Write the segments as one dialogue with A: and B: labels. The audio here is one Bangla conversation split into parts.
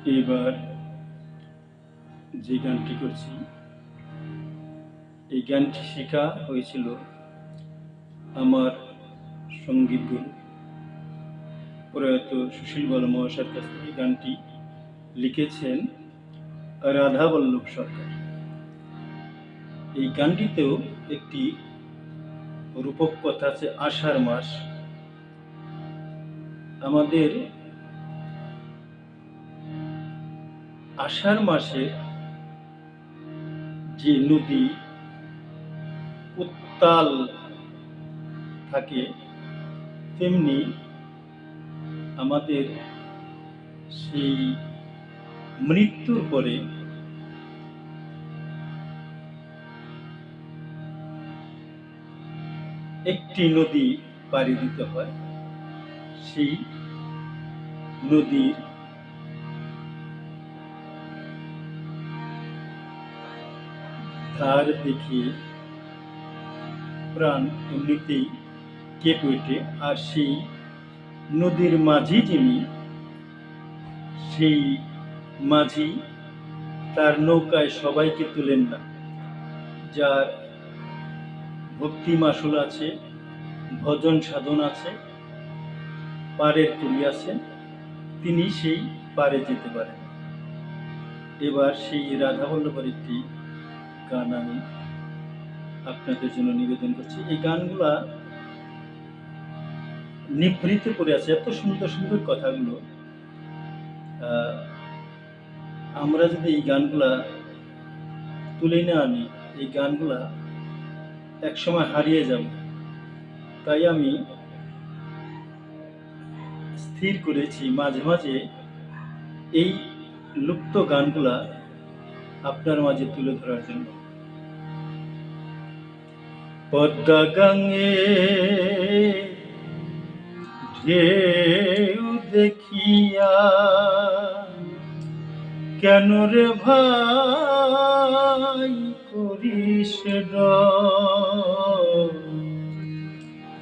A: এবার যে গানটি করছি, এই গানটি শেখা হয়েছিল আমার সঙ্গীত গুরু প্রয়াত সুশীল বল মহাশয়ের কাছ থেকে। গানটি লিখেছেন রাধা বল্লভ সরকার। এই গানটিতেও একটি রূপক কথা আছে, আষাঢ় মাস। আমাদের আষাঢ় মাসে যে নদী উত্তাল থাকে, তেমনি আমাদের সেই মৃত্যুর পরে একটি নদী পাড়ি দিতে হয়। সেই নদীর ধার দেখে প্রাণ এমনিতেই কেঁপে ওঠে। আর সেই নদীর মাঝি যিনি, সেই মাঝি তার নৌকায় সবাইকে তুলেন না। যার ভক্তি মাসুল আছে, ভজন সাধন আছে, পারের কুড়ি আছে, তিনি সেই পারে যেতে পারেন। এবার সেই রাধা বল্লভের একটি গান আমি আপনাদের জন্য নিবেদন করছি। এই গানগুলা নিভৃত করে আছে, এত সুন্দর সুন্দর কথাগুলো। আমরা যদি এই গানগুলা তুলে না আনি, এই গানগুলা একসময় হারিয়ে যাব। তাই আমি স্থির করেছি মাঝে মাঝে এই লুপ্ত গানগুলা আপনার মাঝে তুলে ধরার জন্য। পদ্মা গাঙ্গে ঢেউ দেখিয়া কেন রে ভাই করিস ডর?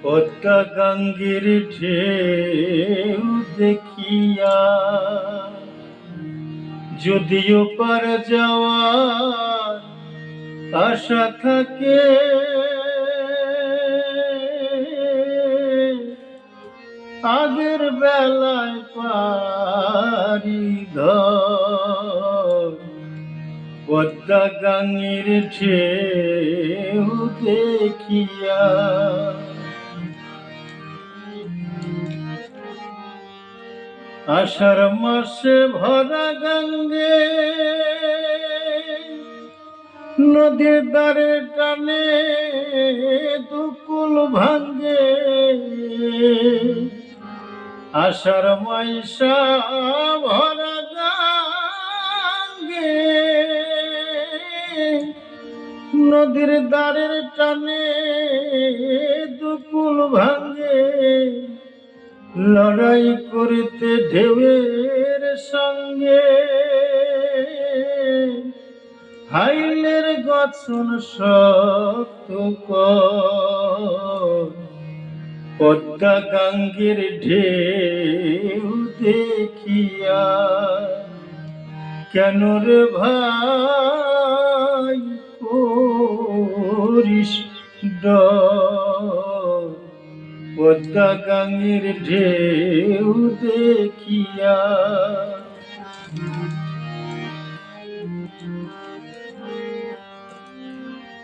A: পদ্মা গাঙ্গের ঢেউ দেখিয়া যদিও পার যাওয়ার আশা থাকে, আগের বেলায় পারি ধর। পদ্মা গাঙ্গের ঢেউ দেখিয়া আষাঢ় মাসে ভরা গঙ্গে নদীর দ্বারে টানে দুকুল ভাঙ্গে। আষাঢ় মাইশা ভরা গঙ্গে নদীর দ্বারের টানে দুকুল ভাঙ্গে। লড়াই করতে ঢেউয়ের সঙ্গে হাইলের গঠন শক্ত কর। পদ্মা গাঙ্গের ঢেউ দেখিয়া কেন রে ভাই করিস ডর? পদ্মা গাঙ্গের ঢেউ দেখিয়া।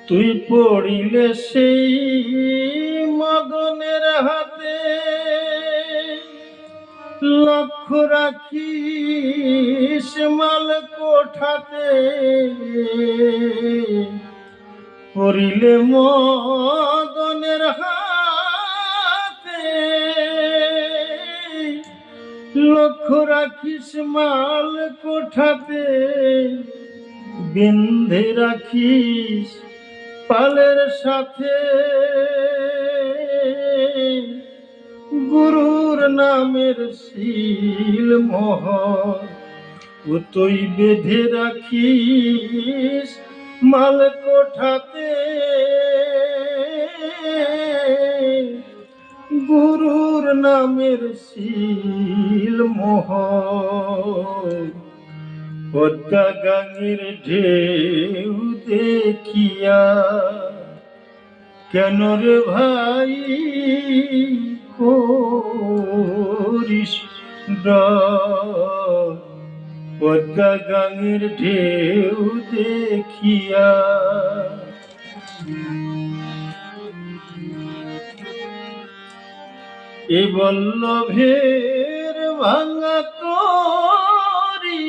A: তুই পড়িলে সেই মদনের হাতে, লক্ষ্য রাখিস মাল কোঠাতে। পড়িলে মদনের হাতে, লক্ষ্য রাখিস মাল কোঠাতে। বেঁধে রাখিস পালের সাথে, গুরুর নামের শিল মোহর। ও তুই বেঁধে রাখিস মাল কোঠাতে, গুরুর নামের শিল মোহর। পদ্মা গাঙের ঢেউ দেখিয়া কেন রে ভাই করিস ডর? পদ্মা গাঙের ঢেউ দেখিয়া এ বল্লভের ভাঙা তরি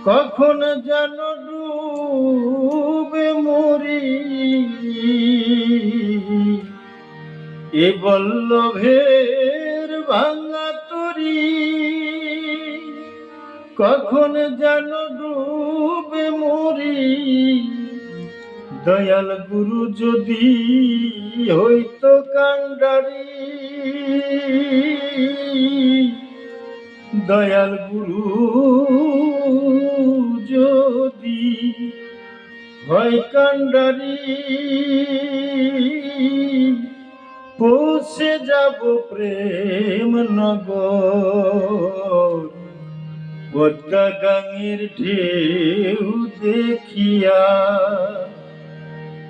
A: কখন যেন ডুবে মরি। এ বল্লভের ভাঙা তরি কখন যেন ডুবে মরি। দয়াল গুরু যদি হইতো কান্ডারি, দয়াল গুরু যদি হয় কান্ডারি, পৌঁছে যাব প্রেম নগর। পদ্মা গাঙের ঢেউ দেখিয়া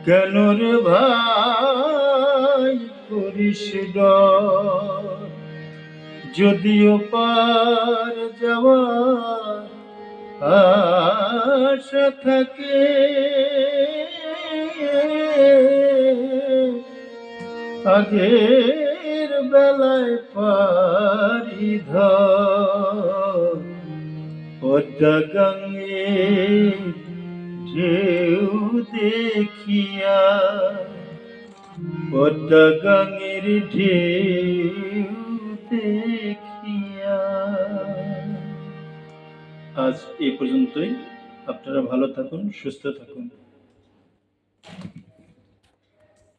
A: কেন রে ভাই করিস ডর? যদিও পার যাওয়ার আশা থাকে আগের বেলায় পারি ধর। পদ্মা গাঙের ঢেউ দেখিয়া, পদ্মা গাঙের ঢেউ দেখিয়া। আজ এই পর্যন্তই। আপনারা ভালো থাকুন, সুস্থ থাকুন।